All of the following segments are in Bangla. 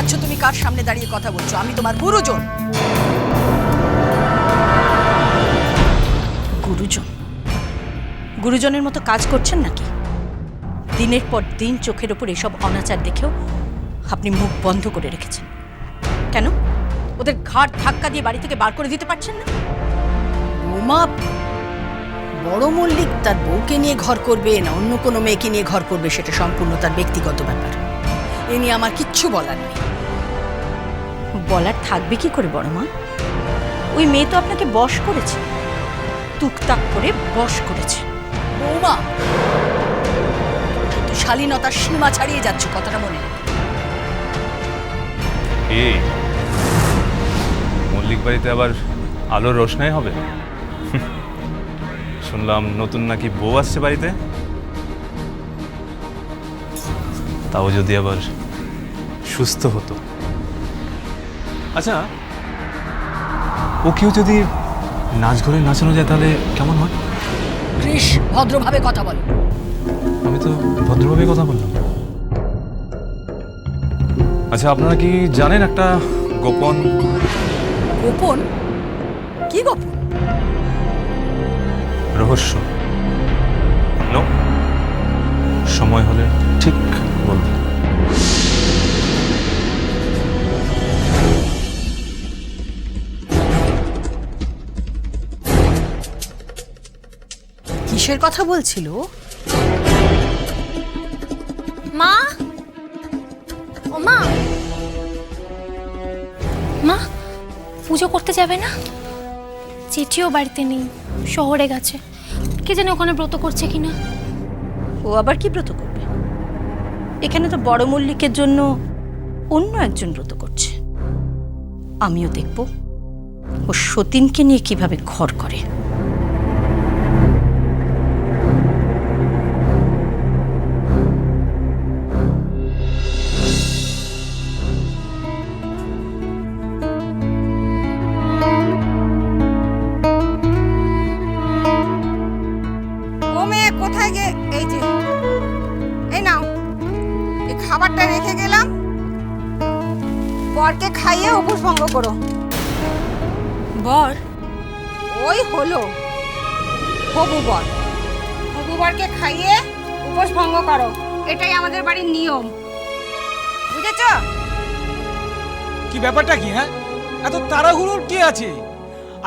যাচ্ছ তুমি? কার সামনে দাঁড়িয়ে কথা বলছো? আমি তোমার গুরুজন। গুরুজন? গুরুজনের মতো কাজ করছেন নাকি? দিনের পর দিন চোখের ওপর এসব অনাচার দেখেও আপনি মুখ বন্ধ করে রেখেছেন কেন? ওদের ঘাড় ধাক্কা দিয়ে বাড়ি থেকে বার করে দিতে পারছেন না? বৌমা, বড় মল্লিক তার বউকে নিয়ে ঘর করবে না অন্য কোনো মেয়েকে নিয়ে ঘর করবে সেটা সম্পূর্ণ তার ব্যক্তিগত ব্যাপার। এ নিয়ে আমার কিচ্ছু বলার নেই। বলার থাকবে কি করে বড় মা? ওই মেয়ে তো আপনাকে বশ করেছে, টুকটাক করে বশ করেছে। বৌমা, কিন্তু শালীনতার সীমা ছাড়িয়ে যাচ্ছে, কথাটা মনে নেই। এই মল্লিক বাড়িতে আবার আলোর রোশনাই হবে? শুনলাম নতুন নাকি বউ আসছে বাড়িতে, তাও যদি আবার সুস্থ হতো। আচ্ছা, ও কেউ যদি নাচ ঘরে নাচানো যায় তাহলে কেমন হয়? কৃষ, ভদ্রভাবে কথা বলো। আমি তো ভদ্রভাবে কথা বললাম। আচ্ছা, আপনারা কি জানেন একটা গোপন? গোপন? কি গোপন? রহস্য। নো, সময় হলে ঠিক বলবো। কিসের কথা বলছিল? মা, ও মা, মা পুজো করতে যাবে না? চিঠিও বাড়িতে নেই, শহরে গেছে। কে জানে ওখানে ব্রত করছে কিনা। ও আবার কি ব্রত করবে? এখানে তো বড় মল্লিকের জন্য অন্য একজন ব্রত করছে। আমিও দেখব ও সতীনকে নিয়ে কিভাবে ঘর করে। কোথায় গে? এই যে, এই নাও, এই খাবারটা রেখে গেলাম, বরকে খাইয়ে উপোস ভঙ্গ করো। বর? ওই হলো হবু বর। হবু বরকে খাইয়ে উপোস ভঙ্গ করো, এটাই আমাদের বাড়ির নিয়ম, বুঝেছো? কি ব্যাপারটা কি? হ্যাঁ, এত তাড়াহুড়োর কি আছে?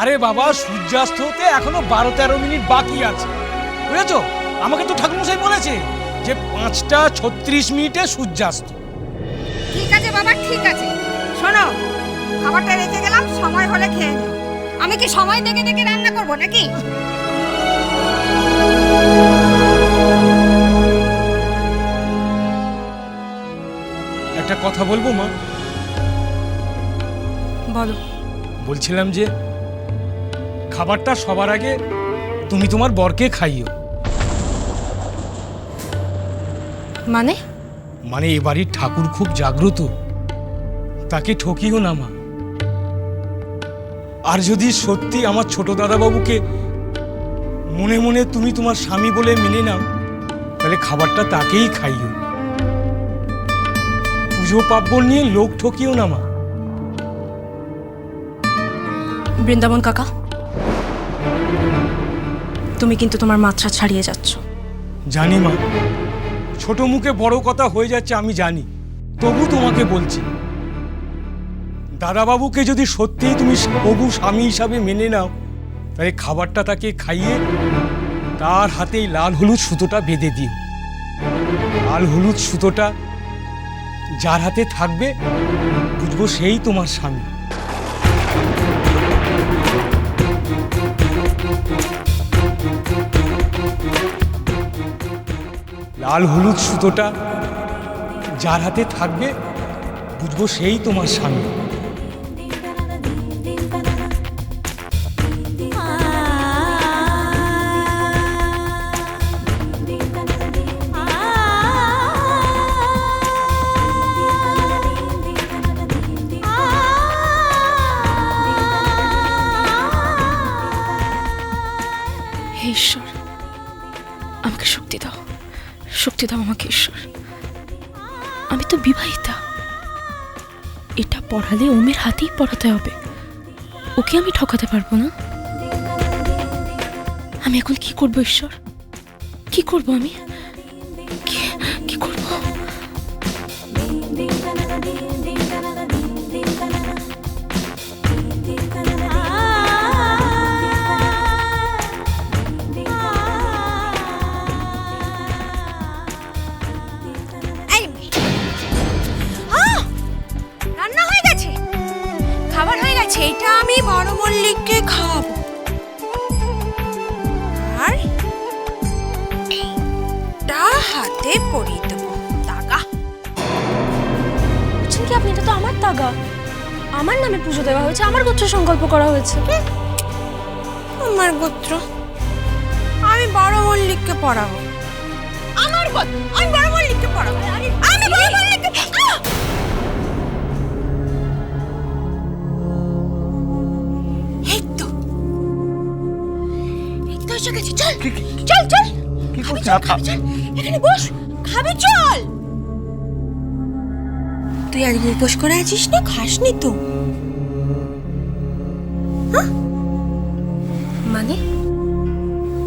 আরে বাবা, সূর্যাস্ত হতে এখনো 12-13 মিনিট বাকি আছে, বুঝেছো? আমাকে তো ঠাকুরমশাই বলেছে যে 5টা 36 মিনিটে সূর্যাস্ত। ঠিক আছে বাবা, ঠিক আছে। শোনো, খাবারটা রেখে গেলাম, সময় হলে খেয়ে নিও। আমি কি সময় দেখে দেখে রান্না করব নাকি? একটা কথা বলবো মা? বলো। বলছিলাম যে খাবারটা সবার আগে তুমি তোমার বরকে খাইও। মানে এ বাড়ির ঠাকুর খুব জাগ্রত, তাকে ঠকিও না মা। আর যদি সত্যি আমার ছোট দাদাবাবুকে মনে মনে তুমি তোমার স্বামী বলে মেনে নাও, তাহলে খাবারটা তাকেই খাইও। পুজো পার্বণ নিয়ে লোক ঠকিও না মা। বৃন্দাবন কাকা, তুমি কিন্তু তোমার মাত্রা ছাড়িয়ে যাচ্ছ। জানি মা, ছোট মুখে বড় কথা হয়ে যাচ্ছে আমি জানি, তবু তোমাকে বলছি, দাদাবাবুকে যদি সত্যিই তুমি হবু স্বামী হিসাবে মেনে নাও, তাহলে খাবারটা তাকে খাইয়ে তার হাতেই লাল হলুদ সুতোটা বেঁধে দিও। লাল হলুদ সুতোটা যার হাতে থাকবে বুঝবো সেই তোমার স্বামী। লাল হলুদ সুতোটা যার হাতে থাকবে বুঝবো সেই তোমার স্বামী। হে ঈশ্বর, আমাকে শক্তি দাও, শক্তি দাও আমাকে ঈশ্বর। আমি তো বিবাহিতা, এটা পড়ালে ওমের হাতেই পড়াতে হবে, ওকে আমি ঠকাতে পারবো না। আমি এখন কি করবো ঈশ্বর, কি করবো আমি, কি করবো? রান্না হয়ে গেছে, খাবার হয়ে গেছে, এটা আমি বড় মল্লিককে খাওয়াবো। আর এইটা হাতে পরিয়ে দেবো, দাগা। বলছেন কি আপনি? এটা তো আমার তাগা, আমার নামে পুজো দেওয়া হয়েছে, আমার গোত্র সংকল্প করা হয়েছে। আমার গোত্র, আমি বড় মল্লিককে পড়াবো। আমার গোত্র, আমি বড় মল্লিককে পড়াবো। আমি বড় মল্লিককে এই তো এসে গেছে। চল চল চল, কি করছেন চল, এখানে বস, খাবি চল। তুই আজকে উপোস করে আছিস না, খাসনি তো? মানে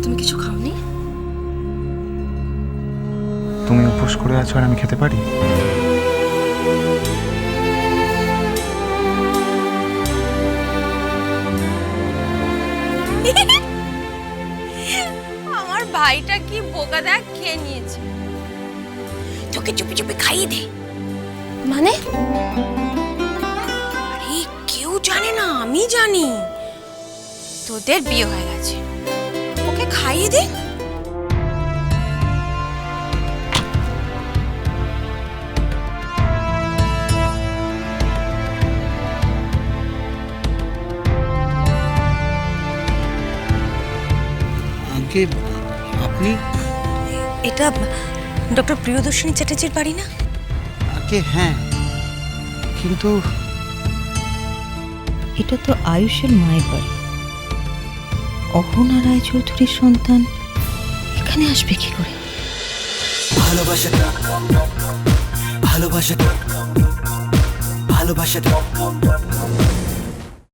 তুমি কিছু খাওনি? তুমি উপোস করে আছো আর আমি খেতে পারি? আমার ভাইটা কি বোকা, দেখ খেয়ে নিয়েছে। তোকে চুপি চুপি খাইয়ে দে। মানে আরে কেউ জানে না, আমি জানি। তোদের বিয়ে হয়ে গেছে, ওকে খাইয়ে দে। আগে আপনি? এটা ডক্টর প্রিয়দর্শিনী চ্যাটার্জির বাড়ি না? আগে হ্যাঁ, কিন্তু এটা তো আয়ুষের মায়ের বাড়ি। অহনা রায়চৌধুরীর সন্তান এখানে আসবে কি করে? ভালোবাসাটা ভালোবাসাটা ভালোবাসাটা